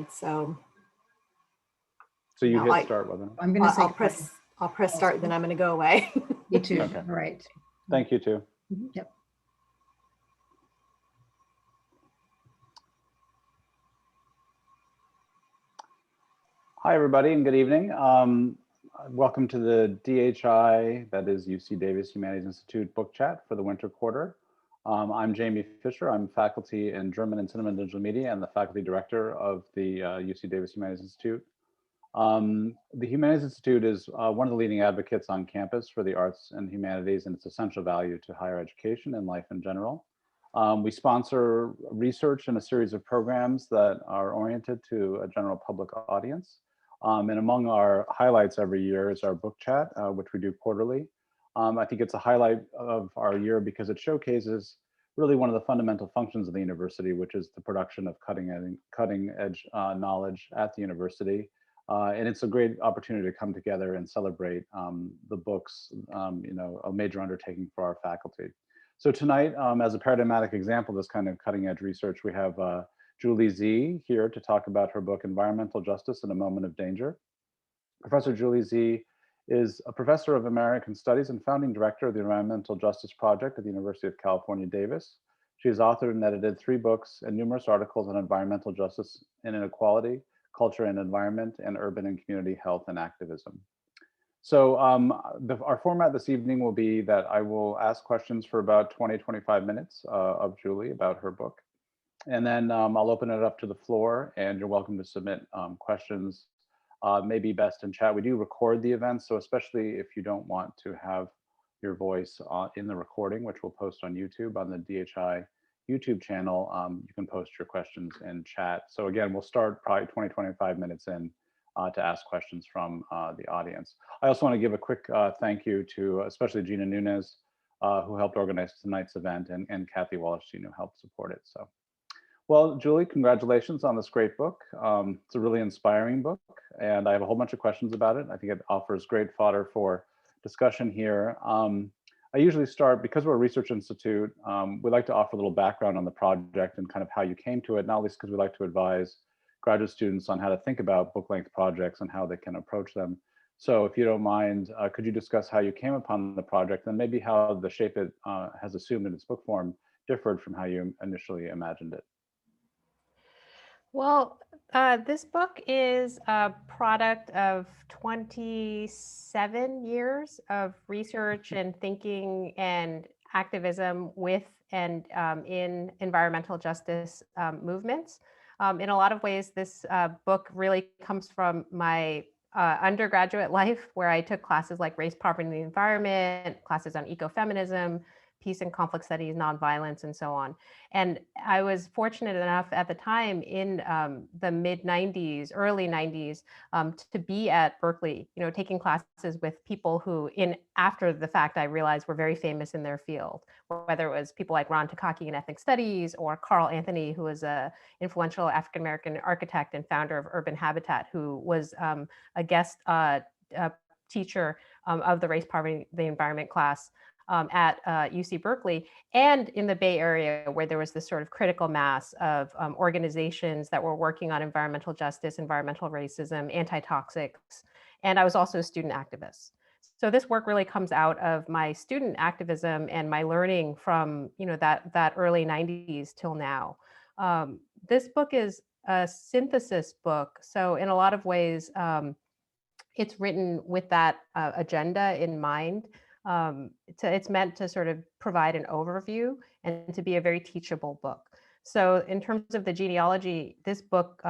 So you hit start, wasn't it? I'm going to say I'll press start, then I'm going to go away. You too. Okay. All right. Thank you too. Yep. Hi, everybody, and good evening. Welcome to the DHI, that is UC Davis Humanities Institute book chat for the winter quarter. I'm Jaimey Fisher. I'm faculty in German and Cinema and Digital Media and the faculty director of the UC Davis Humanities Institute. The Humanities Institute is one of the leading advocates on campus for the arts and humanities and its essential value to higher education and life in general. We sponsor research in a series of programs that are oriented to a general public audience. And among our highlights every year is our book chat, which we do quarterly. I think it's a highlight of our year because it showcases really one of the fundamental functions of the university, which is the production of cutting edge knowledge at the university. And it's a great opportunity to come together and celebrate the books, a major undertaking for our faculty. So tonight, as a paradigmatic example of this kind of cutting edge research, we have Julie Z here to talk about her book, Environmental Justice in a Moment of Danger. Professor Julie Z is a professor of American Studies and founding director of the Environmental Justice Project at the University of California, Davis. She has authored and edited 3 books and numerous articles on environmental justice and inequality, culture and environment, and urban and community health and activism. So our format this evening will be that I will ask questions for about 20-25 minutes of Julie about her book. And then I'll open it up to the floor, and you're welcome to submit questions, maybe best in chat. We do record the event, so especially if you don't want to have your voice in the recording, which we'll post on YouTube, on the DHI YouTube channel, you can post your questions in chat. So again, we'll start probably 20-25 minutes in to ask questions from the audience. I also want to give a quick thank you to especially Gina Nunes, who helped organize tonight's event, and Kathy Wallerstein, who helped support it. So. Well, Julie, congratulations on this great book. It's a really inspiring book, and I have a whole bunch of questions about it. I think it offers great fodder for discussion here. I usually start, because we're a research institute, we like to offer a little background on the project and kind of how you came to it, not least because we like to advise graduate students on how to think about book-length projects and how they can approach them. So if you don't mind, could you discuss how you came upon the project and maybe how the shape it has assumed in its book form differed from how you initially imagined it? Well, this book is a product of 27 years of research and thinking and activism with and in environmental justice movements. In a lot of ways, this book really comes from my undergraduate life, where I took classes like race, poverty, and the environment, classes on ecofeminism, peace and conflict studies, nonviolence, and so on. And I was fortunate enough at the time in the mid-90s, early 90s, to be at Berkeley, taking classes with people who, after the fact, I realized were very famous in their field, whether it was people like Ron Takaki in ethnic studies, or Carl Anthony, who was an influential African-American architect and founder of Urban Habitat, who was a guest teacher of the race, poverty, the environment class at UC Berkeley, and in the Bay Area, where there was this sort of critical mass of organizations that were working on environmental justice, environmental racism, anti-toxics, and I was also a student activist. So this work really comes out of my student activism and my learning from that early 90s till now. This book is a synthesis book, so in a lot of ways, it's written with that agenda in mind. It's meant to sort of provide an overview and to be a very teachable book. So in terms of the genealogy, this book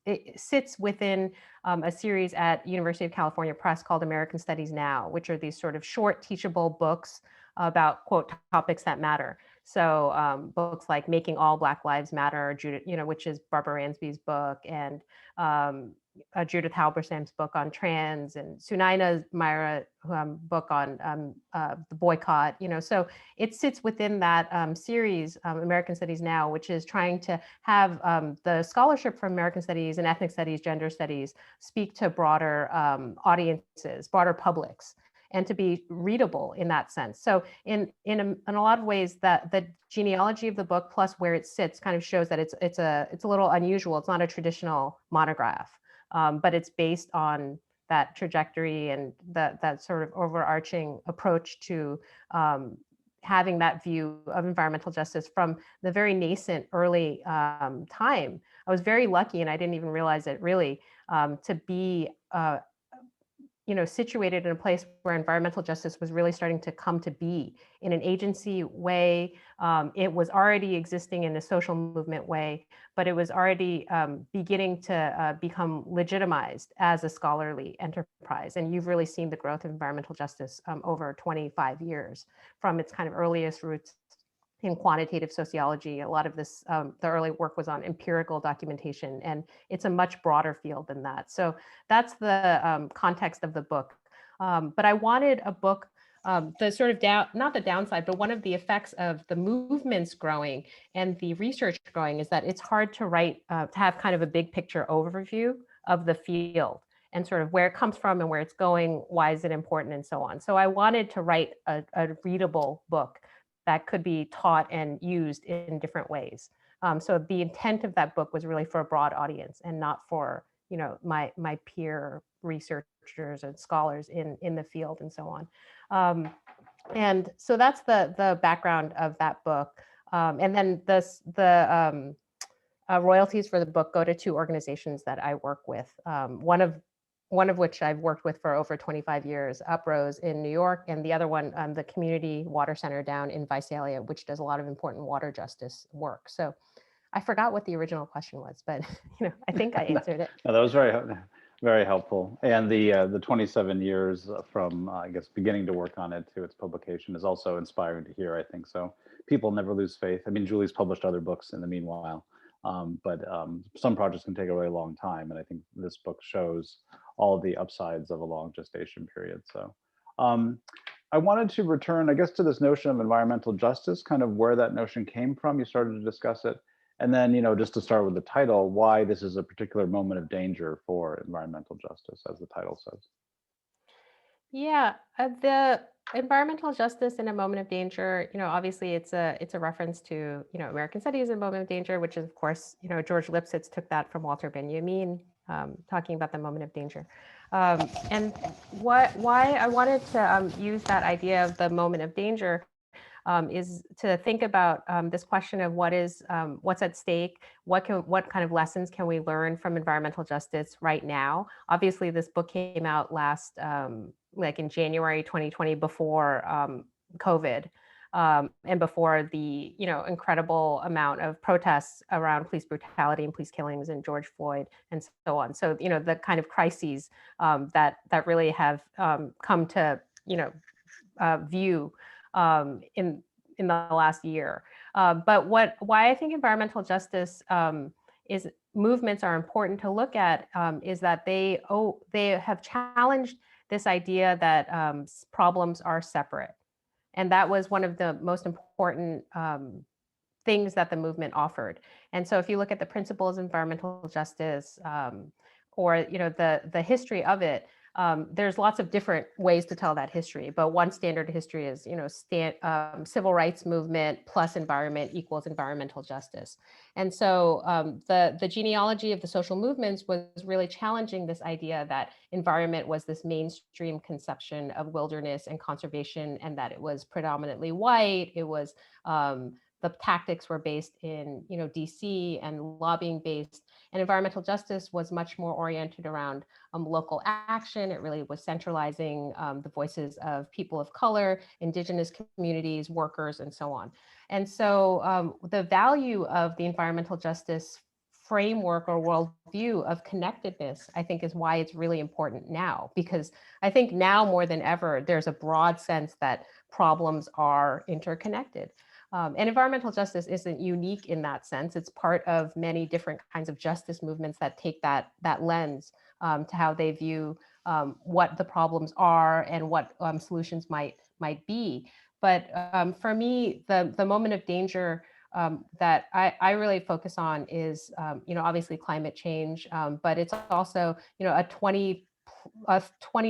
it sits within a series at University of California Press called American Studies Now, which are these sort of short teachable books about, quote, topics that matter. So books like Making All Black Lives Matter, which is Barbara Ransby's book, and Judith Halberstam's book on trans, and Sunaina Myra book on the boycott. So it sits within that series, American Studies Now, which is trying to have the scholarship from American Studies and ethnic studies, gender studies, speak to broader audiences, broader publics. and to be readable in that sense. So in a lot of ways, that the genealogy of the book plus where it sits kind of shows that it's a little unusual. It's not a traditional monograph, but it's based on that trajectory and that sort of overarching approach to having that view of environmental justice from the very nascent early time. I was very lucky, and I didn't even realize it really, to be situated in a place where environmental justice was really starting to come to be in an agency way. It was already existing in a social movement way, but it was already beginning to become legitimized as a scholarly enterprise. And you've really seen the growth of environmental justice over 25 years, from its kind of earliest roots in quantitative sociology. A lot of this, the early work was on empirical documentation, and it's a much broader field than that. So that's the context of the book. But I wanted a book, the sort of not the downside, but one of the effects of the movements growing and the research growing is that it's hard to write, to have kind of a big picture overview of the field and sort of where it comes from and where it's going, why is it important, and so on. So I wanted to write a readable book that could be taught and used in different ways. So the intent of that book was really for a broad audience and not for my peer researchers and scholars in the field and so on. And so that's the background of that book. And then the royalties for the book go to two organizations that I work with. One of which I've worked with for over 25 years, Uprose in New York, and the other one, the Community Water Center down in Visalia, which does a lot of important water justice work. So I forgot what the original question was, but I think I answered it. No, that was very helpful. And the 27 years from, I guess, beginning to work on it to its publication is also inspiring to hear, I think. So people never lose faith. I mean, Julie's published other books in the meanwhile, but some projects can take a really long time. And I think this book shows all the upsides of a long gestation period. So I wanted to return, I guess, to this notion of environmental justice, kind of where that notion came from. You started to discuss it. And then, just to start with the title, why this is a particular moment of danger for environmental justice, as the title says. Yeah, the environmental justice in a moment of danger, obviously it's a reference to, American Studies in a moment of danger, which is, of course, George Lipsitz took that from Walter Benjamin, talking about the moment of danger. And why I wanted to use that idea of the moment of danger is to think about this question of what's at stake, what kind of lessons can we learn from environmental justice right now. Obviously, this book came out last, like in January 2020, before COVID, and before the incredible amount of protests around police brutality and police killings and George Floyd and so on. So the kind of crises that really have come to view in the last year. But why I think environmental justice is movements are important to look at is that they have challenged this idea that problems are separate. And that was one of the most important things that the movement offered. And so if you look at the principles of environmental justice or the history of it, there's lots of different ways to tell that history, but one standard history is, civil rights movement plus environment equals environmental justice. And so the genealogy of the social movements was really challenging this idea that environment was this mainstream conception of wilderness and conservation, and that it was predominantly white. It was the tactics were based in, DC and lobbying based, and environmental justice was much more oriented around local action. It really was centralizing the voices of people of color, indigenous communities, workers, and so on. And so the value of the environmental justice framework or worldview of connectedness, I think, is why it's really important now, because I think now more than ever, there's a broad sense that problems are interconnected. And environmental justice isn't unique in that sense. It's part of many different kinds of justice movements that take that lens to how they view what the problems are and what solutions might be. But for me, the moment of danger that I really focus on is, obviously climate change, but it's also, a 20,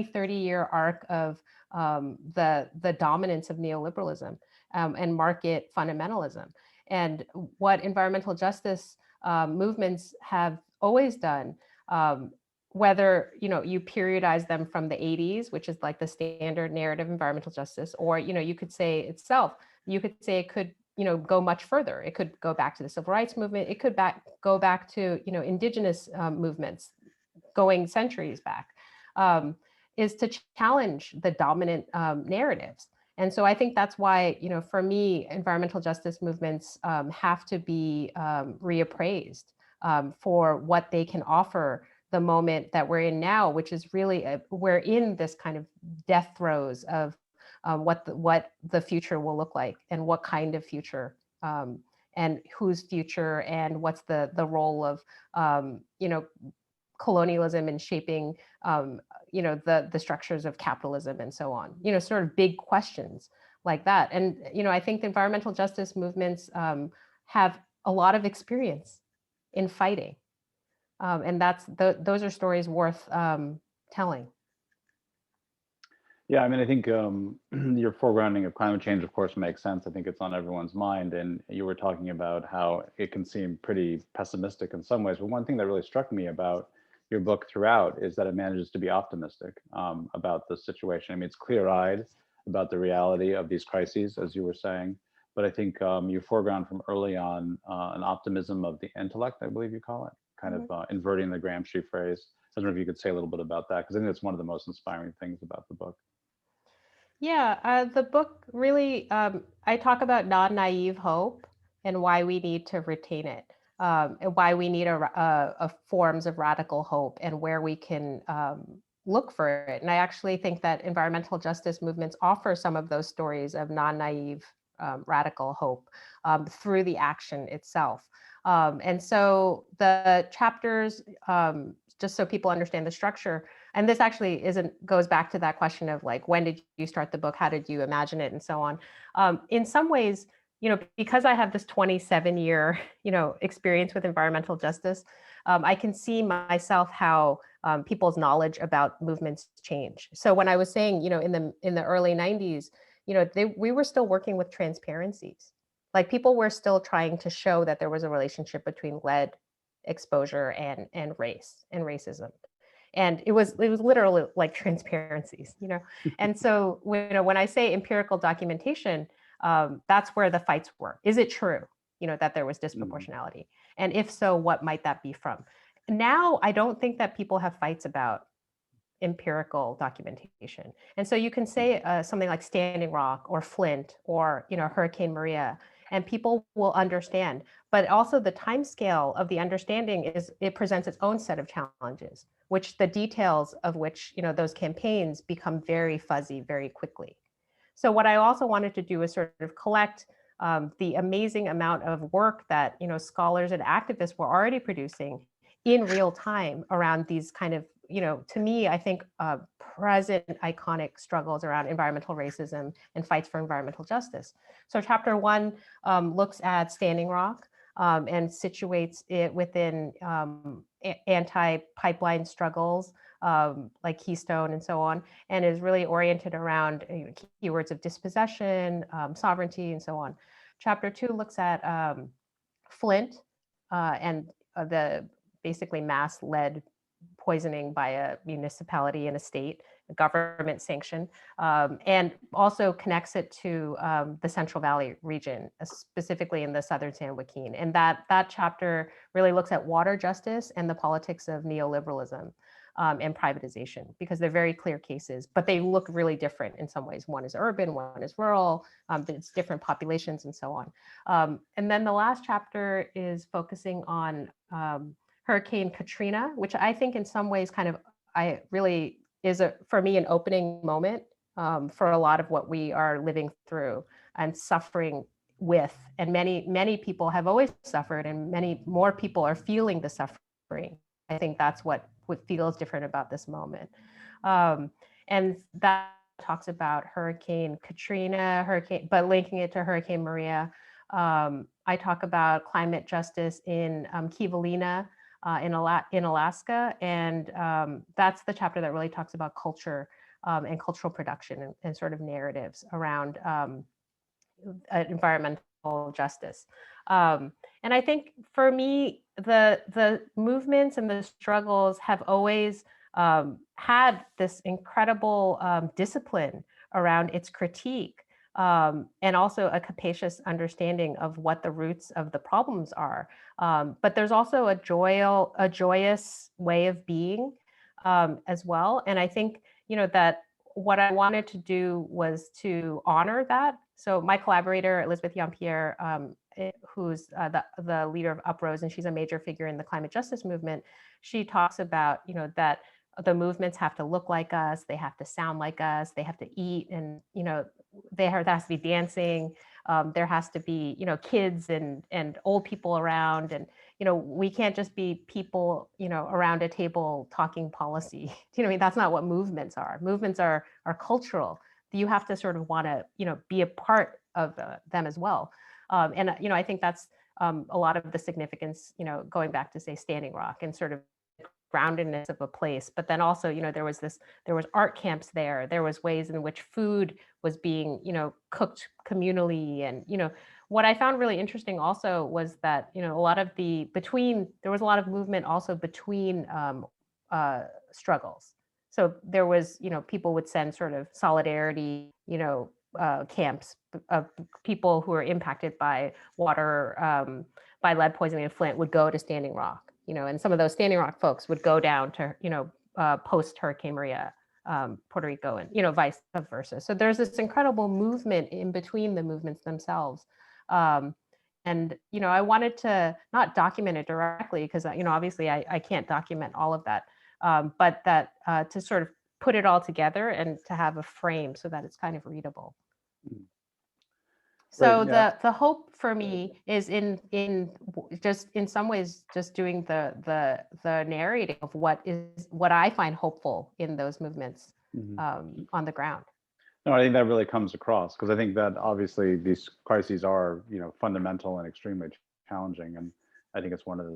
30 year arc of the dominance of neoliberalism and market fundamentalism. And what environmental justice movements have always done, whether you periodize them from the 80s, which is like the standard narrative of environmental justice, or you could say itself, you could say it could go much further. It could go back to the civil rights movement. It could go back to indigenous movements going centuries back, is to challenge the dominant narratives. And so I think that's why, for me, environmental justice movements have to be reappraised for what they can offer the moment that we're in now, which is really, we're in this kind of death throes of what the future will look like, and what kind of future, and whose future, and what's the role of, colonialism in shaping, the structures of capitalism and so on, sort of big questions like that. And, I think the environmental justice movements have a lot of experience in fighting. And those are stories worth telling. Yeah, I mean, I think your foregrounding of climate change, of course, makes sense. I think it's on everyone's mind. And you were talking about how it can seem pretty pessimistic in some ways. But one thing that really struck me about your book throughout is that it manages to be optimistic about the situation. I mean, it's clear-eyed about the reality of these crises, as you were saying. But I think you foreground from early on an optimism of the intellect, I believe you call it, kind of inverting the Gramsci phrase. I don't know if you could say a little bit about that, because I think that's one of the most inspiring things about the book. Yeah, the book really, I talk about non-naive hope and why we need to retain it, and why we need a forms of radical hope, and where we can look for it. And I actually think that environmental justice movements offer some of those stories of non-naive radical hope through the action itself. And so the chapters, just so people understand the structure, and this actually goes back to that question of like, when did you start the book? How did you imagine it? And so on. In some ways, because I have this 27-year, experience with environmental justice, I can see myself how people's knowledge about movements change. So when I was saying, in the early 90s, we were still working with transparencies. Like, people were still trying to show that there was a relationship between lead exposure and race and racism. And it was literally like transparencies, And so when I say empirical documentation, that's where the fights were. Is it true, that there was disproportionality? And if so, what might that be from? Now, I don't think that people have fights about empirical documentation. And so you can say something like Standing Rock or Flint or, Hurricane Maria, and people will understand. But also the timescale of the understanding it presents its own set of challenges, which the details of which, those campaigns become very fuzzy very quickly. So what I also wanted to do is sort of collect the amazing amount of work that, scholars and activists were already producing in real time around these kind of, to me, I think present iconic struggles around environmental racism and fights for environmental justice. So chapter 1 looks at Standing Rock and situates it within anti-pipeline struggles like Keystone and so on, and is really oriented around keywords of dispossession, sovereignty, and so on. Chapter 2 looks at Flint and the basically mass lead poisoning by a municipality and a state, a government sanction, and also connects it to the Central Valley region, specifically in the southern San Joaquin. And that chapter really looks at water justice and the politics of neoliberalism and privatization, because they're very clear cases, but they look really different in some ways. One is urban, one is rural, it's different populations and so on. And then the last chapter is focusing on Hurricane Katrina, which I think in some ways really is for me an opening moment for a lot of what we are living through and suffering with. And many people have always suffered, and many more people are feeling the suffering. I think that's what feels different about this moment. And that talks about Hurricane Katrina, but linking it to Hurricane Maria. I talk about climate justice in Kivalina, in Alaska, and that's the chapter that really talks about culture and cultural production and sort of narratives around environmental justice. And I think for me, the movements and the struggles have always had this incredible discipline around its critique, and also a capacious understanding of what the roots of the problems are. But there's also a joyous way of being as well. And I think, that what I wanted to do was to honor that. So my collaborator, Elizabeth Jean-Pierre, who's the leader of Uprose, and she's a major figure in the climate justice movement, she talks about, that the movements have to look like us, they have to sound like us, they have to eat, and, there has to be dancing, there has to be, kids and old people around, and, we can't just be people, around a table talking policy. I mean, that's not what movements are. Movements are cultural. You have to sort of want to, be a part of them as well. And, I think that's a lot of the significance, going back to, say, Standing Rock and sort of groundedness of a place. But then also, there was art camps there. There was ways in which food was being, cooked communally. And, what I found really interesting also was that, there was a lot of movement also between struggles. So there was, people would send sort of solidarity, camps of people who were impacted by water, by lead poisoning in Flint would go to Standing Rock, and some of those Standing Rock folks would go down to, post Hurricane Maria, Puerto Rico, and, vice versa. So there's this incredible movement in between the movements themselves. And, I wanted to not document it directly because, obviously I can't document all of that, but that to sort of put it all together and to have a frame so that it's kind of readable. So Right, yeah. the hope for me is in just in some ways just doing the narrating of what I find hopeful in those movements on the ground. No, I think that really comes across because I think that obviously these crises are, fundamental and extremely challenging, and I think it's one of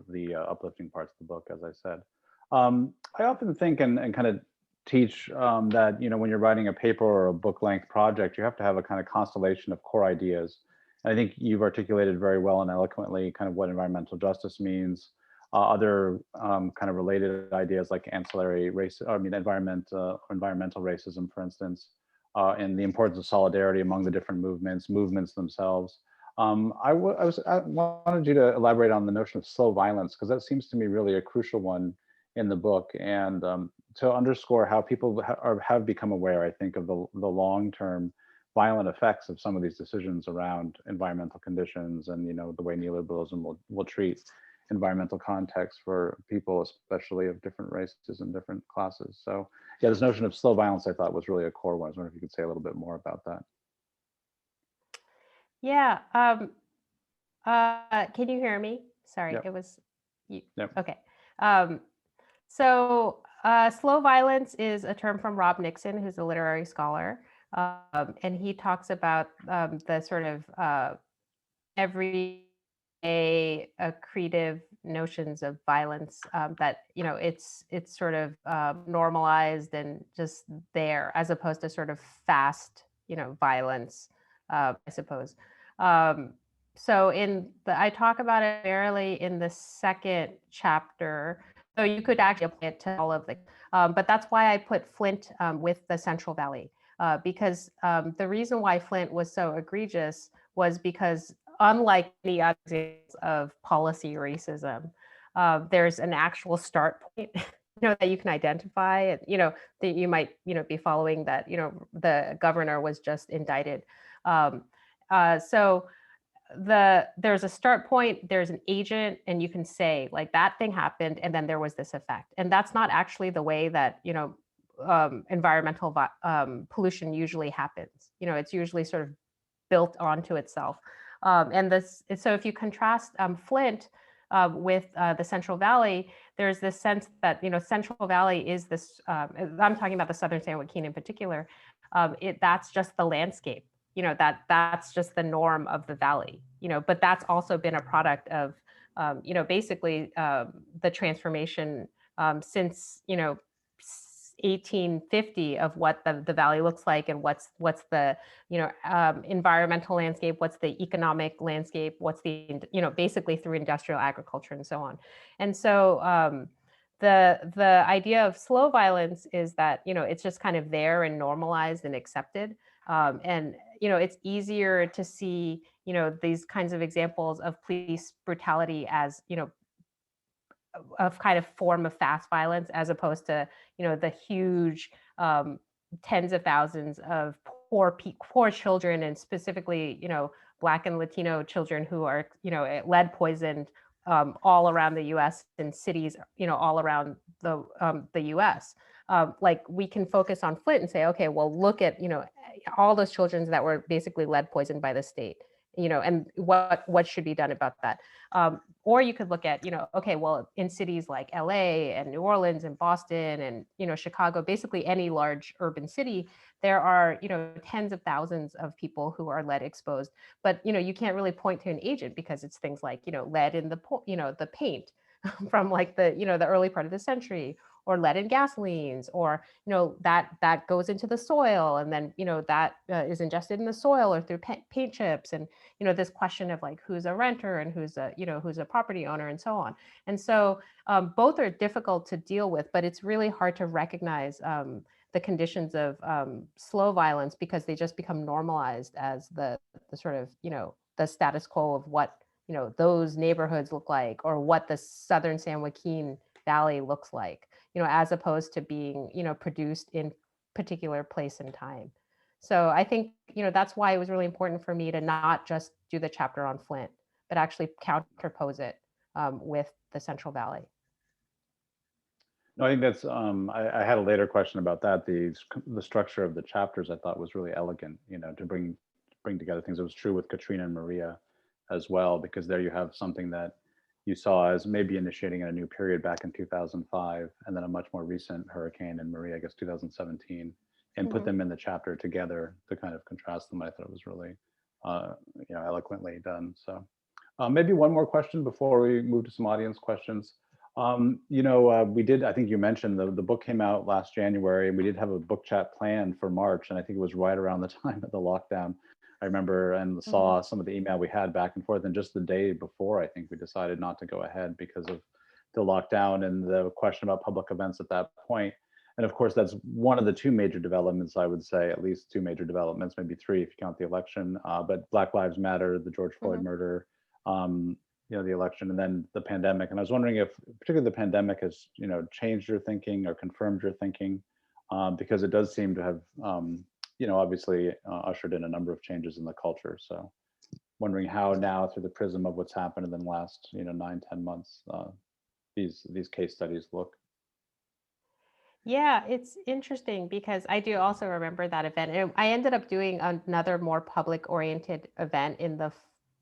the uplifting parts of the book, as I said. I often think and kind of teach that, when you're writing a paper or a book-length project, you have to have a kind of constellation of core ideas. And I think you've articulated very well and eloquently kind of what environmental justice means. Other kind of related ideas like ancillary race, environmental racism, for instance, and the importance of solidarity among the different movements themselves. I wanted you to elaborate on the notion of slow violence, because that seems to me really a crucial one in the book, and to underscore how people have become aware, I think, of the long-term violent effects of some of these decisions around environmental conditions and, the way neoliberalism will treat environmental context for people, especially of different races and different classes. So yeah, this notion of slow violence I thought was really a core one. I was wondering if you could say a little bit more about that. Yeah. Can you hear me? Sorry, Yep. it was you. Yep. Okay. So slow violence is a term from Rob Nixon, who's a literary scholar. And he talks about the sort of everyday accretive notions of violence that, it's sort of normalized and just there, as opposed to sort of fast, violence, I suppose. So I talk about it barely in the second chapter. So you could actually apply it to all of the, but that's why I put Flint with the Central Valley, because the reason why Flint was so egregious was because, unlike the other examples of policy racism, there's an actual start point, that you can identify, that you might, be following that, the governor was just indicted. So there's a start point, there's an agent, and you can say like that thing happened and then there was this effect. And that's not actually the way that, environmental pollution usually happens. It's usually sort of built onto itself. So if you contrast Flint with the Central Valley, there's this sense that, Central Valley is this, I'm talking about the Southern San Joaquin in particular, that's just the landscape. That's just the norm of the valley, but that's also been a product of, basically the transformation since, 1850 of what the valley looks like, and what's the environmental landscape, what's the economic landscape, what's the basically through industrial agriculture and so on. And so the idea of slow violence is that it's just kind of there and normalized and accepted, and it's easier to see these kinds of examples of police brutality as of kind of form of fast violence, as opposed to the huge tens of thousands of poor children, and specifically Black and Latino children who are lead poisoned all around the U.S. in cities all around the U.S. Like, we can focus on Flint and say, okay, well, look at all those children that were basically lead poisoned by the state, and what should be done about that. Or you could look at, okay, well, in cities like LA and New Orleans and Boston and, Chicago, basically any large urban city, there are, tens of thousands of people who are lead exposed. But, you can't really point to an agent, because it's things like, lead in the paint from like the early part of the century, or lead in gasolines, or that goes into the soil, and then that is ingested in the soil or through paint chips, and this question of like who's a renter and who's a property owner, and so on. And so both are difficult to deal with, but it's really hard to recognize the conditions of slow violence, because they just become normalized as the sort of the status quo of what those neighborhoods look like, or what the southern San Joaquin Valley looks like, as opposed to being, produced in particular place and time. So I think, that's why it was really important for me to not just do the chapter on Flint, but actually counterpose it with the Central Valley. No, I think that's, I had a later question about that. The structure of the chapters I thought was really elegant, to bring together things. It was true with Katrina and Maria as well, because there you have something that you saw as maybe initiating a new period back in 2005, and then a much more recent hurricane in Maria, I guess 2017, and put them in the chapter together to kind of contrast them. I thought it was really, eloquently done. So maybe one more question before we move to some audience questions. We did, I think you mentioned the book came out last January, and we did have a book chat planned for March, and I think it was right around the time of the lockdown. I remember and saw some of the email we had back and forth, and just the day before, I think we decided not to go ahead because of the lockdown and the question about public events at that point. And of course, that's one of the two major developments, I would say, at least two major developments, maybe three if you count the election, but Black Lives Matter, the George Floyd murder, the election, and then the pandemic. And I was wondering if particularly the pandemic has, changed your thinking or confirmed your thinking, because it does seem to have, obviously ushered in a number of changes in the culture. So wondering how now, through the prism of what's happened in the last 9-10 months, these case studies look. Yeah, it's interesting, because I do also remember that event. And I ended up doing another more public oriented event in the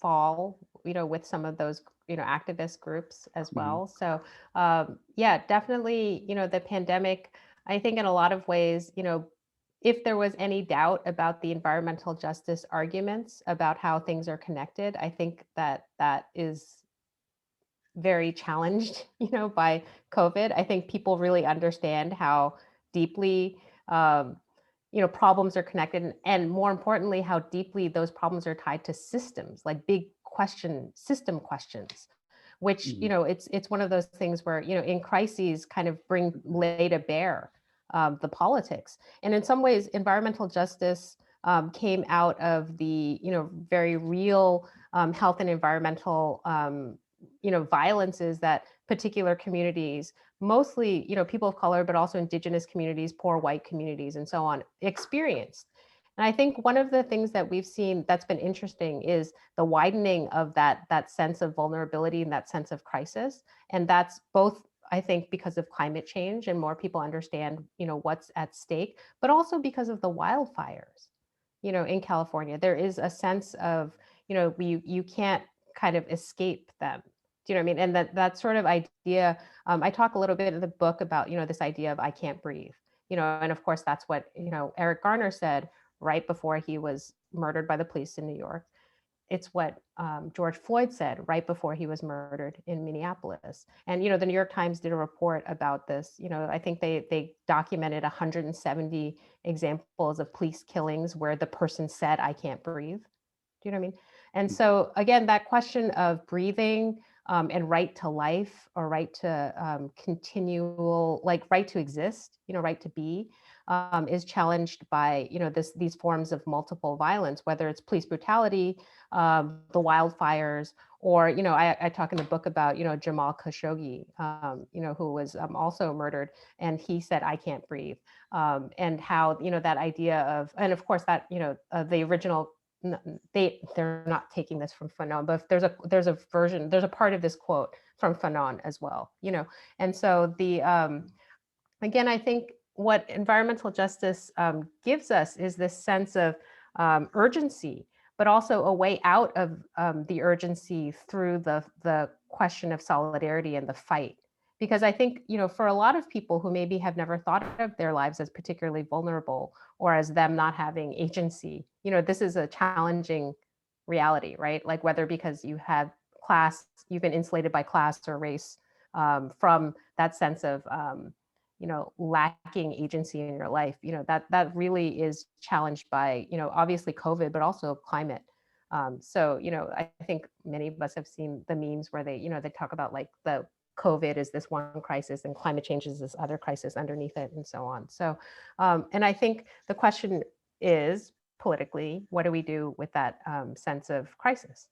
fall, with some of those, activist groups as well. So yeah, definitely, the pandemic, I think in a lot of ways, if there was any doubt about the environmental justice arguments about how things are connected, I think that is very challenged, by COVID. I think people really understand how deeply, problems are connected, and more importantly, how deeply those problems are tied to systems, like big system questions, which, it's one of those things where, in crises kind of lay to bear the politics. And in some ways, environmental justice came out of the, very real health and environmental violences that particular communities, mostly, people of color, but also indigenous communities, poor white communities, and so on, experienced. And I think one of the things that we've seen that's been interesting is the widening of that sense of vulnerability and that sense of crisis. And that's both, I think, because of climate change and more people understand, what's at stake, but also because of the wildfires, in California. There is a sense of, you can't kind of escape them. Do you know what I mean? And that sort of idea, I talk a little bit in the book about, this idea of I can't breathe, and of course that's what, Eric Garner said right before he was murdered by the police in New York. it's what George Floyd said right before he was murdered in Minneapolis. And, the New York Times did a report about this. I think they documented 170 examples of police killings where the person said, "I can't breathe." Do you know what I mean? And so again, that question of breathing and right to life, or right to continual, like right to exist, right to be, is challenged by, these forms of multiple violence, whether it's police brutality, the wildfires, or, I talk in the book about, Jamal Khashoggi, who was also murdered, and he said, "I can't breathe." And how, that idea of, and of course that, the original, they're not taking this from Fanon, but there's a version, there's a part of this quote from Fanon as well, and so the again, I think what environmental justice gives us is this sense of urgency, but also a way out of the urgency through the question of solidarity and the fight. Because I think, for a lot of people who maybe have never thought of their lives as particularly vulnerable, or as them not having agency, this is a challenging reality, right? Like whether because you have class, you've been insulated by class or race, from that sense of lacking agency in your life, that really is challenged by, obviously COVID, but also climate. So, I think many of us have seen the memes where they talk about like the COVID is this one crisis and climate change is this other crisis underneath it, and so on. So, and I think the question is, politically, what do we do with that sense of crisis?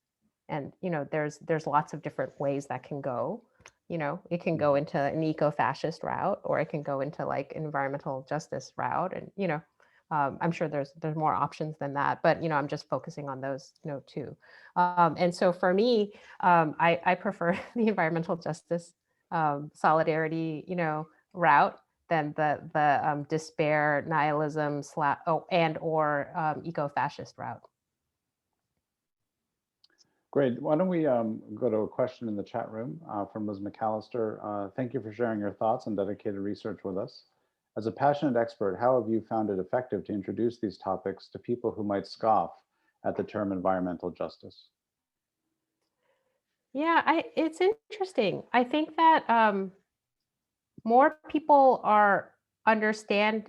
And, there's lots of different ways that can go. It can go into an eco-fascist route, or it can go into like environmental justice route. And, I'm sure there's more options than that, but, I'm just focusing on those, two. And so for me, I prefer the environmental justice solidarity, route than the despair, nihilism, or eco-fascist route. Great. Why don't we go to a question in the chat room from Liz McAllister. Thank you for sharing your thoughts and dedicated research with us. As a passionate expert, how have you found it effective to introduce these topics to people who might scoff at the term environmental justice? Yeah, it's interesting. I think that more people understand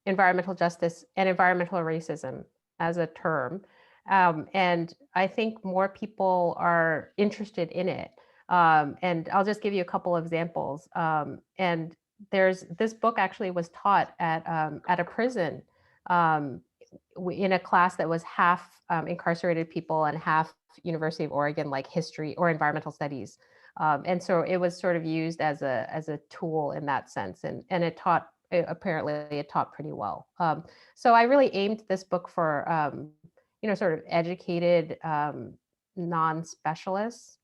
environmental justice and environmental racism as a term. And I think more people are interested in it. And I'll just give you a couple of examples. And this book actually was taught at a prison in a class that was half incarcerated people and half University of Oregon, like history or environmental studies. And so it was sort of used as a tool in that sense. And apparently it taught pretty well. So I really aimed this book for, sort of educated non-specialists,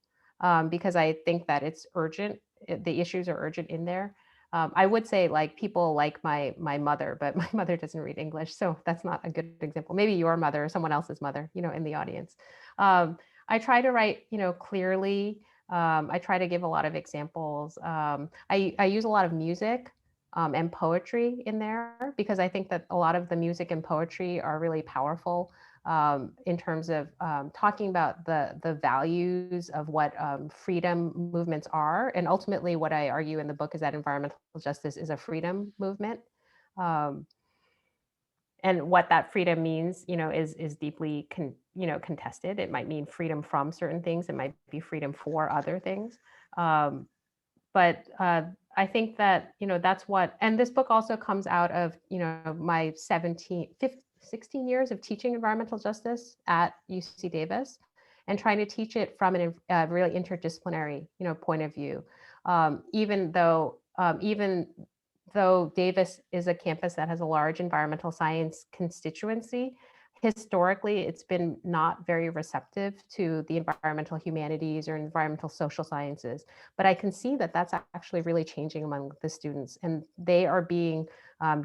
because I think that it's urgent. The issues are urgent in there. I would say like people like my mother, but my mother doesn't read English, so that's not a good example. Maybe your mother or someone else's mother, in the audience. I try to write, clearly. I try to give a lot of examples. I use a lot of music and poetry in there, because I think that a lot of the music and poetry are really powerful in terms of talking about the values of what freedom movements are. And ultimately what I argue in the book is that environmental justice is a freedom movement. And what that freedom means, is deeply contested. It might mean freedom from certain things. It might be freedom for other things. But I think that, that's what, and this book also comes out of, my 16 years of teaching environmental justice at UC Davis, and trying to teach it from a really interdisciplinary, point of view. Even though Davis is a campus that has a large environmental science constituency, historically, it's been not very receptive to the environmental humanities or environmental social sciences. But I can see that that's actually really changing among the students, and they are being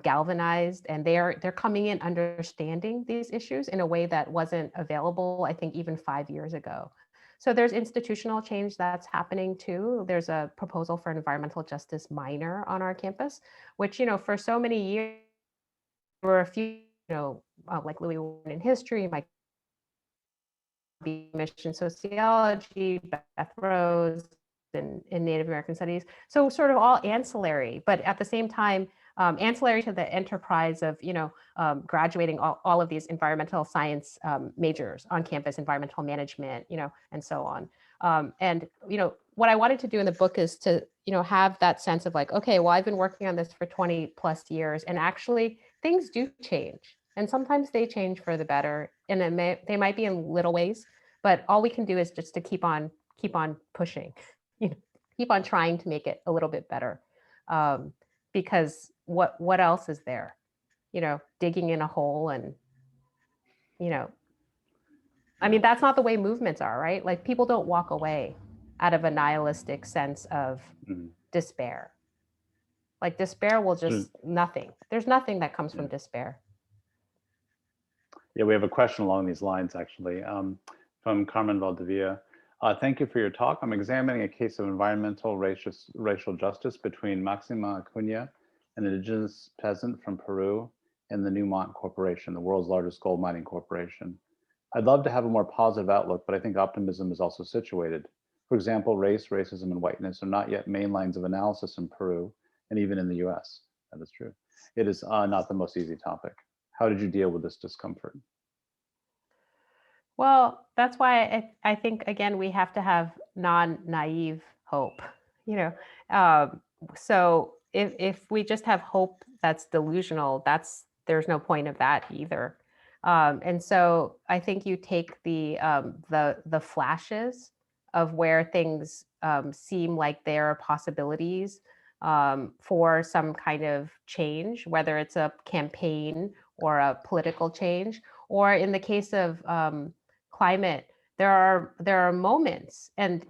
galvanized, and they're coming in understanding these issues in a way that wasn't available, I think, even 5 years ago. So there's institutional change that's happening too. There's a proposal for an environmental justice minor on our campus, which, for so many years, there were a few, like Louis in history, Mike mission sociology, Beth Rose, in Native American studies. So sort of all ancillary, but at the same time, ancillary to the enterprise of, graduating all of these environmental science majors on campus, environmental management, and so on. And, what I wanted to do in the book is to, have that sense of like, okay, well, I've been working on this for 20 plus years, and actually things do change. And sometimes they change for the better, and they might be in little ways, but all we can do is just to keep on pushing, keep on trying to make it a little bit better. Because what else is there? Digging in a hole and, I mean, that's not the way movements are, right? Like people don't walk away out of a nihilistic sense of despair. Like despair will just nothing. There's nothing that comes from despair. Yeah, we have a question along these lines, actually, from Carmen Valdivia. Thank you for your talk. I'm examining a case of environmental racial justice between Maxima Acuna, an indigenous peasant from Peru, and the Newmont Corporation, the world's largest gold mining corporation. I'd love to have a more positive outlook, but I think optimism is also situated. For example, race, racism, and whiteness are not yet main lines of analysis in Peru, and even in the US. That is true. It is not the most easy topic. How did you deal with this discomfort? Well, that's why I think, again, we have to have non-naive hope, so if we just have hope that's delusional, there's no point of that either. And so I think you take the flashes of where things seem like there are possibilities for some kind of change, whether it's a campaign or a political change, or in the case of climate, there are moments, and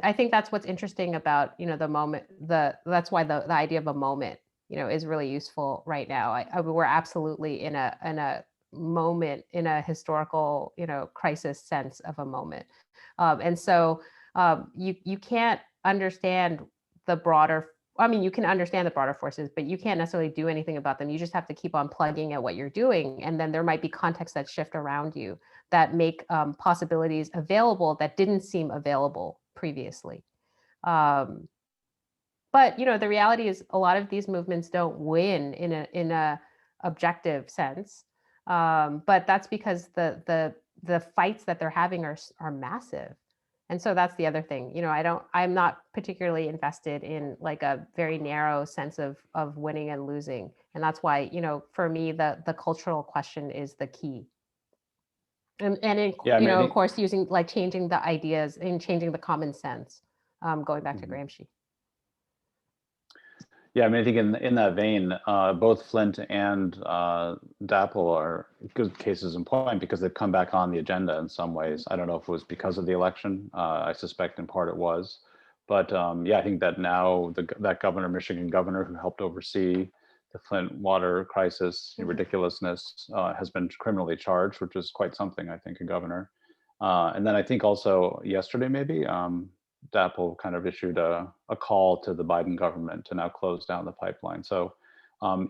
I think that's what's interesting about the moment. That's why the idea of a moment is really useful right now. We're absolutely in a moment, in a historical crisis sense of a moment, and so you can't understand the broader. I mean, you can understand the broader forces, but you can't necessarily do anything about them. You just have to keep on plugging at what you're doing. And then there might be contexts that shift around you that make possibilities available that didn't seem available previously. But, the reality is a lot of these movements don't win in a objective sense. But that's because the fights that they're having are massive. And so that's the other thing, I'm not particularly invested in like a very narrow sense of winning and losing. And that's why, for me, the cultural question is the key. And of course, using like changing the ideas and changing the common sense, going back to Gramsci. Yeah, I mean, I think in that vein, both Flint and DAPL are good cases in point because they've come back on the agenda in some ways. I don't know if it was because of the election. I suspect in part it was. But yeah, I think that now that governor, Michigan governor, who helped oversee the Flint water crisis ridiculousness has been criminally charged, which is quite something, I think, a governor. And then I think also yesterday, maybe, DAPL kind of issued a call to the Biden government to now close down the pipeline. So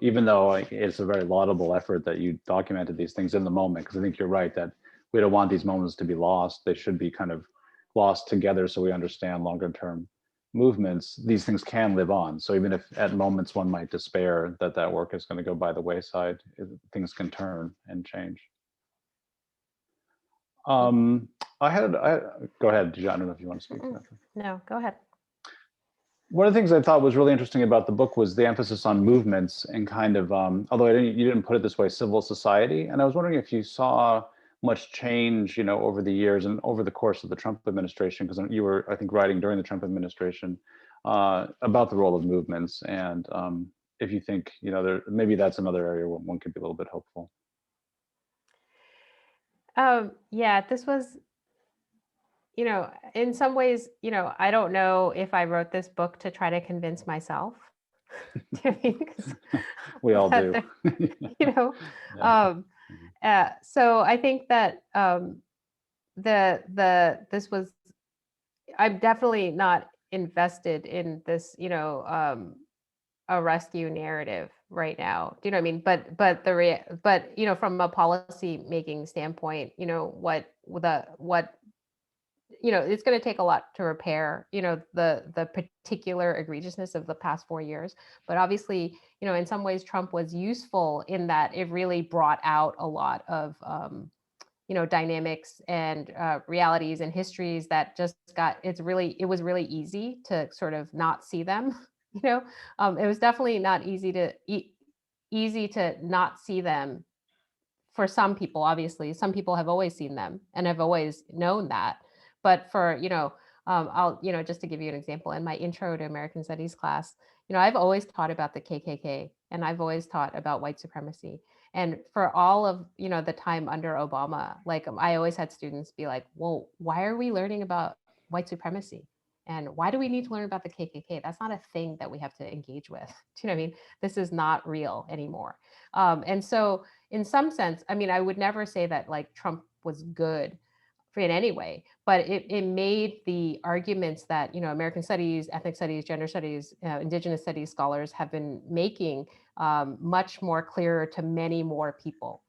even though it's a very laudable effort that you documented these things in the moment, because I think you're right that we don't want these moments to be lost. They should be kind of lost together so we understand longer term movements. These things can live on. So even if at moments one might despair that work is going to go by the wayside, things can turn and change. Go ahead, Dijon. I don't know if you want to speak to that. No, go ahead. One of the things I thought was really interesting about the book was the emphasis on movements and kind of, although you didn't put it this way, civil society. And I was wondering if you saw much change, over the years and over the course of the Trump administration, because you were, I think, writing during the Trump administration about the role of movements. And if you think, maybe that's another area where one could be a little bit hopeful. Yeah, this was, in some ways, I don't know if I wrote this book to try to convince myself. We all do. So I think that I'm definitely not invested in this, a rescue narrative right now. Do you know what I mean? But from a policy making standpoint, what it's going to take a lot to repair, the particular egregiousness of the past 4 years. But obviously, in some ways, Trump was useful in that it really brought out a lot of, dynamics and realities and histories that just it was really easy to sort of not see them. It was definitely not easy to not see them for some people. Obviously, some people have always seen them and have always known that. But for, I'll, just to give you an example, in my intro to American Studies class, I've always taught about the KKK and I've always taught about white supremacy. And for all of, the time under Obama, like I always had students be like, well, why are we learning about white supremacy? And why do we need to learn about the KKK? That's not a thing that we have to engage with. Do you know what I mean? This is not real anymore. And so in some sense, I mean, I would never say that like Trump was good in any way, but it made the arguments that, American studies, ethnic studies, gender studies, indigenous studies scholars have been making much more clearer to many more people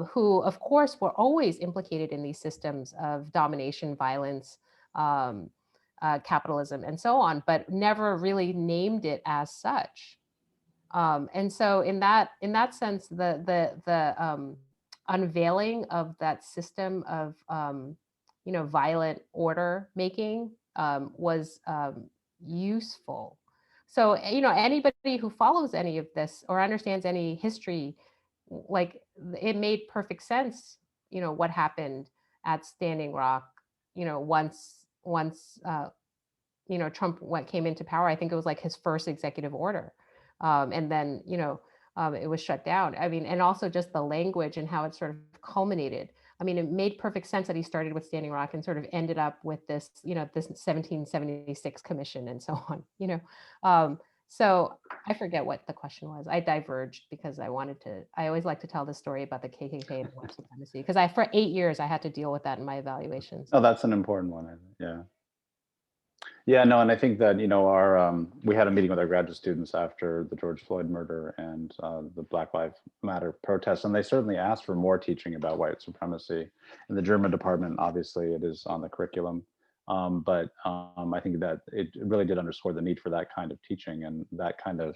who, of course, were always implicated in these systems of domination, violence, capitalism, and so on, but never really named it as such. And so in that sense, the unveiling of that system of violent order making was useful. So anybody who follows any of this or understands any history, like it made perfect sense. What happened at Standing Rock. Once Trump came into power. I think it was like his first executive order. And then, it was shut down. I mean, and also just the language and how it sort of culminated. I mean, it made perfect sense that he started with Standing Rock and sort of ended up with this, this 1776 commission and so on, so I forget what the question was. I diverged because I always like to tell the story about the KKK and white supremacy because for 8 years, I had to deal with that in my evaluations. Oh, that's an important one. Yeah. Yeah, no, and I think that, we had a meeting with our graduate students after the George Floyd murder and the Black Lives Matter protests, and they certainly asked for more teaching about white supremacy. In the German department, obviously, it is on the curriculum, but I think that it really did underscore the need for that kind of teaching and that kind of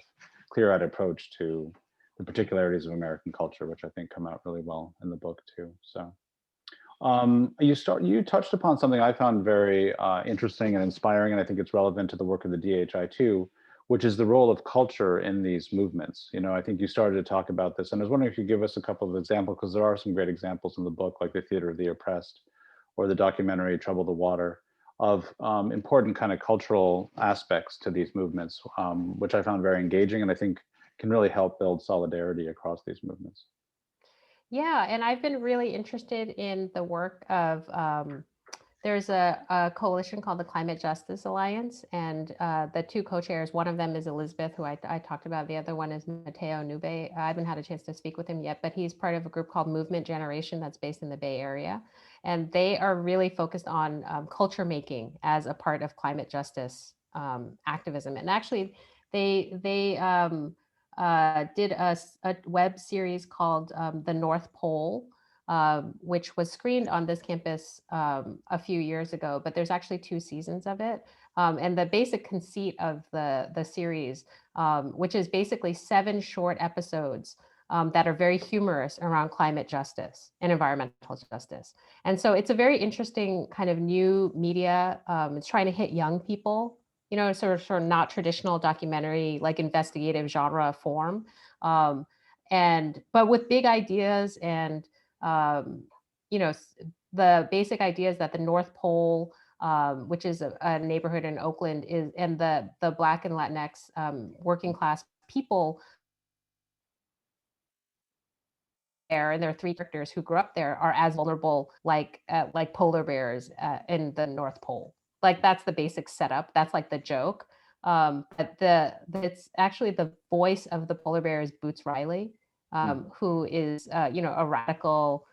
clear-eyed approach to the particularities of American culture, which I think come out really well in the book too. So. You touched upon something I found very interesting and inspiring, and I think it's relevant to the work of the DHI too, which is the role of culture in these movements. I think you started to talk about this, and I was wondering if you could give us a couple of examples, because there are some great examples in the book, like the Theater of the Oppressed or the documentary Trouble the Water, of important kind of cultural aspects to these movements, which I found very engaging and I think can really help build solidarity across these movements. Yeah, and I've been really interested in the work of, there's a coalition called the Climate Justice Alliance, and the two co-chairs, one of them is Elizabeth, who I talked about, the other one is Mateo Nube. I haven't had a chance to speak with him yet, but he's part of a group called Movement Generation that's based in the Bay Area. And they are really focused on culture making as a part of climate justice activism. And actually, they did a web series called The North Pole, which was screened on this campus a few years ago, but there's actually 2 seasons of it. And the basic conceit of the series, which is basically 7 short episodes that are very humorous around climate justice and environmental justice. And so it's a very interesting kind of new media. It's trying to hit young people, sort of not traditional documentary, like investigative genre form. But with big ideas and, the basic ideas that the North Pole, which is a neighborhood in Oakland, and the Black and Latinx working class people there, and there are 3 characters who grew up there, are as vulnerable like polar bears in the North Pole. Like that's the basic setup. That's like the joke. But it's actually the voice of the polar bear is Boots Riley, who is a radical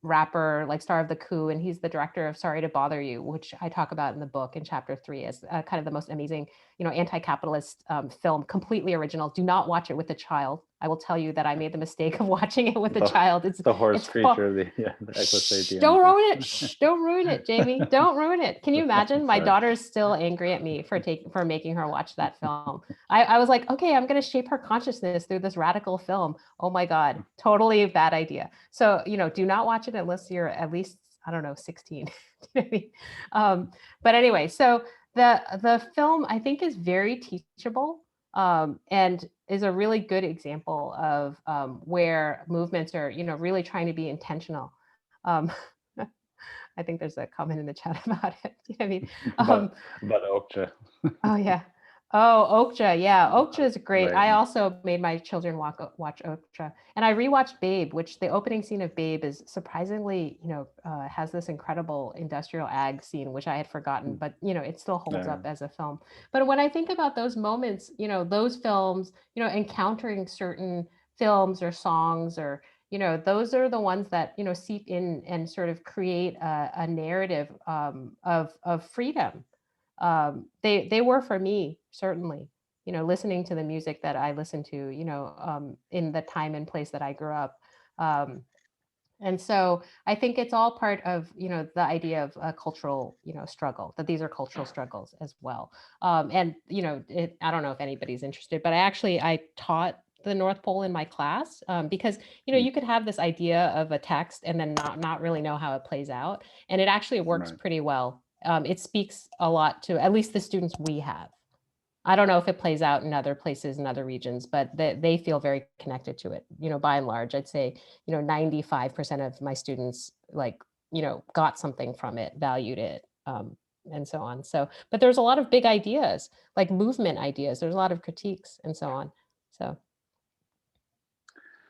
rapper, like star of the coup, and he's the director of Sorry to Bother You, which I talk about in the book in chapter 3 as kind of the most amazing, anti-capitalist film, completely original. Do not watch it with a child. I will tell you that I made the mistake of watching it with a The- child. It's The horse it's creature, the Shh, equisapien. don't ruin it. Shh, don't ruin it, Jamie. Don't ruin it. Can you imagine? My Sorry. daughter's still angry at me for making her watch that film. I was like, okay, I'm going to shape her consciousness through this radical film. Oh my God, totally bad idea. So, do not watch it unless you're at least, I don't know, 16. But anyway, so the film I think is very teachable, and is a really good example of where movements are, really trying to be intentional. Um, I think there's a comment in the chat about it. You know what I mean? But Okja. Oh yeah. Oh, Okja. Yeah, Okja is great. Right. I also made my children watch Okja, and I rewatched Babe, which the opening scene of Babe is surprisingly, has this incredible industrial ag scene, which I had forgotten, but it still holds up as a film. But when I think about those moments, those films, encountering certain films or songs or those are the ones that seep in and sort of create a narrative of freedom. They were for me, certainly, listening to the music that I listened to, in the time and place that I grew up. And so I think it's all part of, the idea of a cultural, struggle, that these are cultural struggles as well. And, I don't know if anybody's interested, but I taught the North Pole in my class, because, you could have this idea of a text and then not really know how it plays out. And it actually works Right. pretty well. It speaks a lot to at least the students we have. I don't know if it plays out in other places in other regions, but they feel very connected to it. By and large, I'd say, 95% of my students got something from it, valued it, and so on. So, but there's a lot of big ideas, like movement ideas. There's a lot of critiques and so on. So,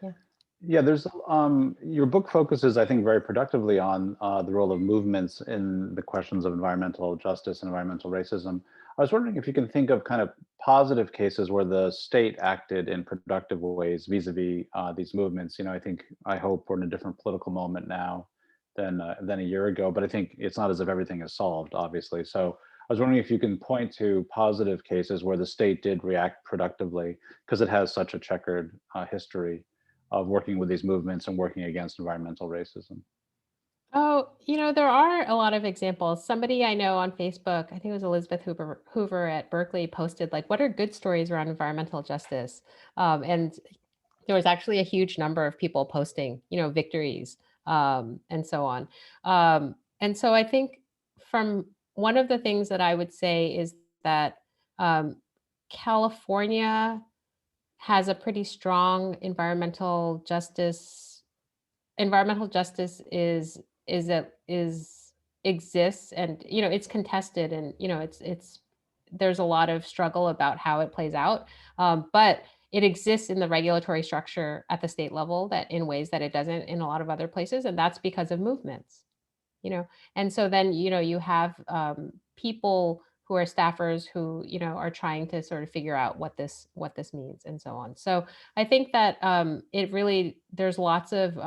yeah. Yeah, there's your book focuses, I think, very productively on the role of movements in the questions of environmental justice and environmental racism. I was wondering if you can think of kind of positive cases where the state acted in productive ways vis-a-vis these movements. I hope we're in a different political moment now than a year ago, but I think it's not as if everything is solved, obviously. So I was wondering if you can point to positive cases where the state did react productively, because it has such a checkered history of working with these movements and working against environmental racism. Oh, there are a lot of examples. Somebody I know on Facebook, I think it was Elizabeth Hoover at Berkeley, posted like, what are good stories around environmental justice? And there was actually a huge number of people posting, victories, and so on. And so I think from one of the things that I would say is that California has a pretty strong environmental justice is exists, and it's contested, and it's there's a lot of struggle about how it plays out, but it exists in the regulatory structure at the state level that in ways that it doesn't in a lot of other places, and that's because of movements. And so then you have people who are staffers who are trying to sort of figure out what this means and so on. So I think that there's lots of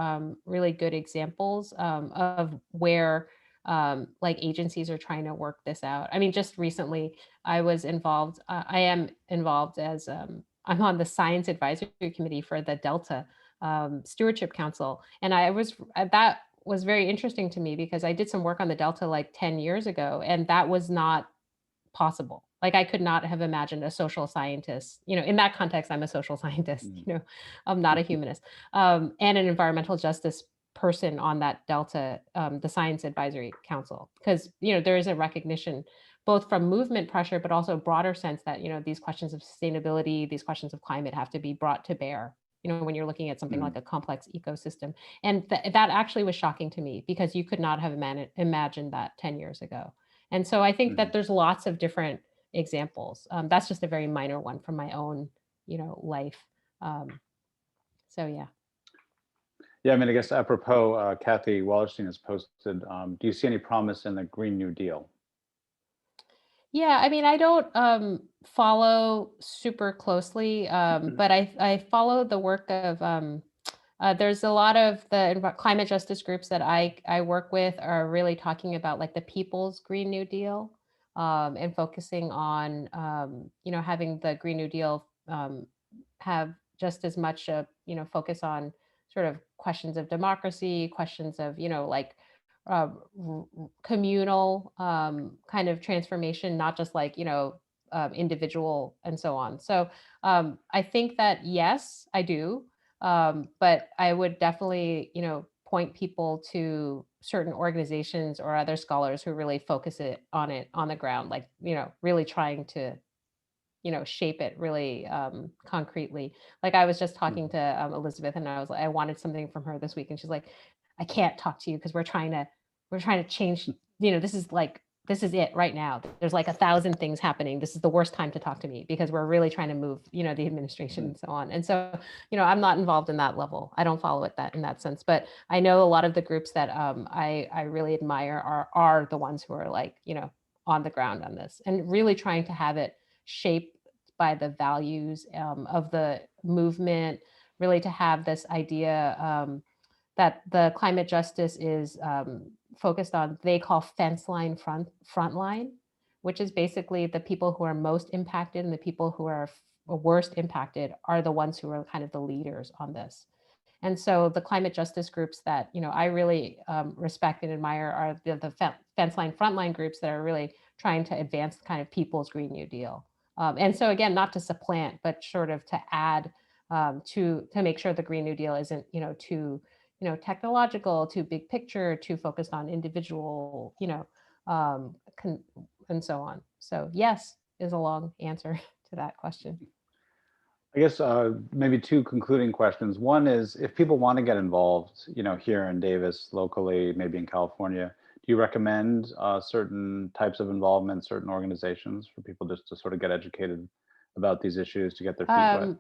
really good examples of where like agencies are trying to work this out. I mean, just recently I am involved as I'm on the science advisory committee for the Delta Stewardship Council, and that was very interesting to me because I did some work on the Delta like 10 years ago, and that was not possible. Like I could not have imagined a social scientist, in that context, I'm a social scientist, I'm not a humanist, and an environmental justice person on that Delta, the Science Advisory Council, because, there is a recognition both from movement pressure, but also broader sense that, these questions of sustainability, these questions of climate have to be brought to bear, when you're looking at something like a complex ecosystem. And that actually was shocking to me because you could not have imagined that 10 years ago. And so I think that there's lots of different examples. That's just a very minor one from my own, life. So yeah. Yeah, I mean, I guess apropos, Kathy Wallerstein has posted, do you see any promise in the Green New Deal? Yeah, I mean, I don't follow super closely, but I follow the work of there's a lot of the climate justice groups that I work with are really talking about like the People's Green New Deal, and focusing on having the Green New Deal have just as much a, focus on sort of questions of democracy, questions of, like communal kind of transformation, not just like, individual and so on. So I think that, yes, I do. But I would definitely, point people to certain organizations or other scholars who really focus on it on the ground, like, really trying to, shape it really concretely. Like I was just talking to Elizabeth, and I wanted something from her this week, and she's like, I can't talk to you because we're trying to change, this is it right now. There's like 1,000 things happening. This is the worst time to talk to me because we're really trying to move, the administration and so on. And so, I'm not involved in that level. I don't follow it in that sense, but I know a lot of the groups that I really admire are the ones who are like, on the ground on this and really trying to have it shaped by the values of the movement, really to have this idea that the climate justice is focused on, they call fence line frontline, which is basically the people who are most impacted, and the people who are worst impacted are the ones who are kind of the leaders on this. And so the climate justice groups that, I really respect and admire are the fence line frontline groups that are really trying to advance kind of people's Green New Deal. And so again, not to supplant, but sort of to add to make sure the Green New Deal isn't, too, technological, too big picture, too focused on individual, and so on. So yes is a long answer to that question. I guess maybe two concluding questions. One is, if people want to get involved, here in Davis, locally, maybe in California, do you recommend certain types of involvement, certain organizations for people just to sort of get educated about these issues, to get their feet wet?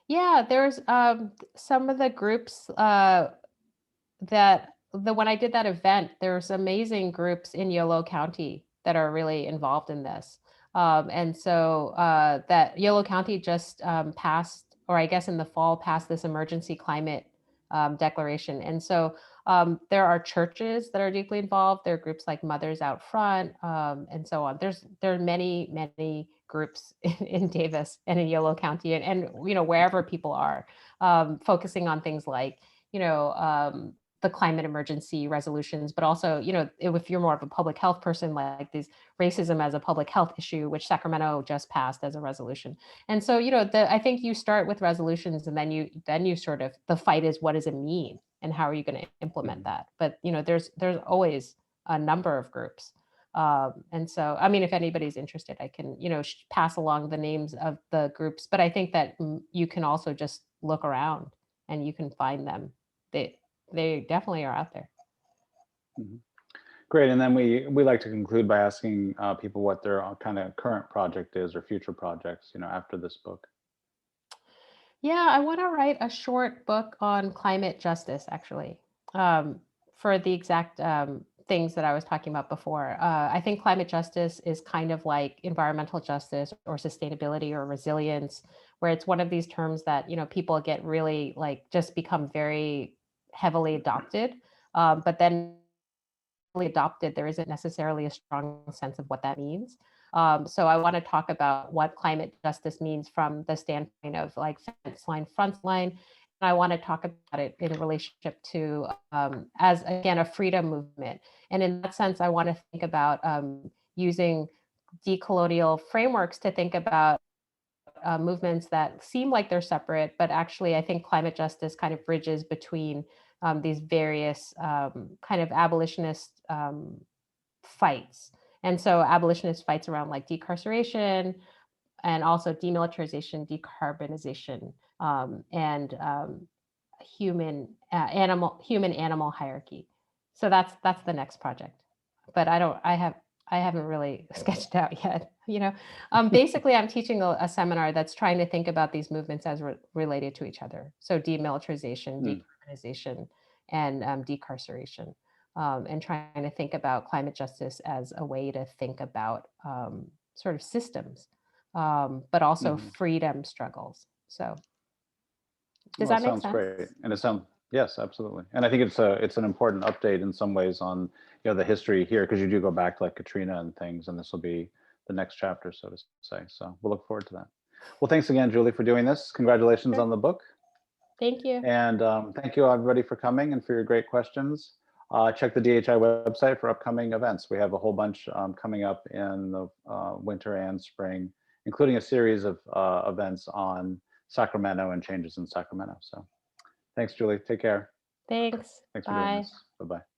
Yeah, there's some of the groups when I did that event, there's amazing groups in Yolo County that are really involved in this. And so that Yolo County just passed, or I guess in the fall, passed this emergency climate declaration. And so there are churches that are deeply involved. There are groups like Mothers Out Front and so on. There are many, many groups in Davis and in Yolo County and wherever people are focusing on things like, the climate emergency resolutions, but also, if you're more of a public health person, like these racism as a public health issue, which Sacramento just passed as a resolution. And so, I think you start with resolutions, and then you sort of, the fight is, what does it mean? And how are you going to implement that? But, there's always a number of groups. And so, I mean, if anybody's interested, I can, pass along the names of the groups, but I think that you can also just look around and you can find them. They definitely are out there. Great. And then we like to conclude by asking people what their kind of current project is or future projects, after this book. Yeah, I want to write a short book on climate justice, actually, for the exact things that I was talking about before. I think climate justice is kind of like environmental justice or sustainability or resilience, where it's one of these terms that, people get really like just become very heavily adopted, but then adopted, there isn't necessarily a strong sense of what that means. So I want to talk about what climate justice means from the standpoint of like fence line, front line. And I want to talk about it in relationship to, as again, a freedom movement. And in that sense, I want to think about using decolonial frameworks to think about movements that seem like they're separate, but actually I think climate justice kind of bridges between these various kind of abolitionist fights. And so abolitionist fights around like decarceration and also demilitarization, decarbonization, and human animal hierarchy. So that's the next project. But I haven't really sketched out yet. Basically, I'm teaching a seminar that's trying to think about these movements as related to each other. So demilitarization, decarbonization, and decarceration, and trying to think about climate justice as a way to think about sort of systems, but also freedom struggles. So does that make sense? Sounds great. And it sounds, yes, absolutely. And I think it's an important update in some ways on the history here, because you do go back to like Katrina and things, and this will be the next chapter, so to say. So we'll look forward to that. Well, thanks again, Julie, for doing this. Congratulations Sure. on the book. Thank you. And thank you, everybody, for coming and for your great questions. Check the DHI website for upcoming events. We have a whole bunch coming up in the winter and spring, including a series of events on Sacramento and changes in Sacramento. So thanks, Julie. Take care. Thanks. Thanks for doing Bye. this. Bye-bye.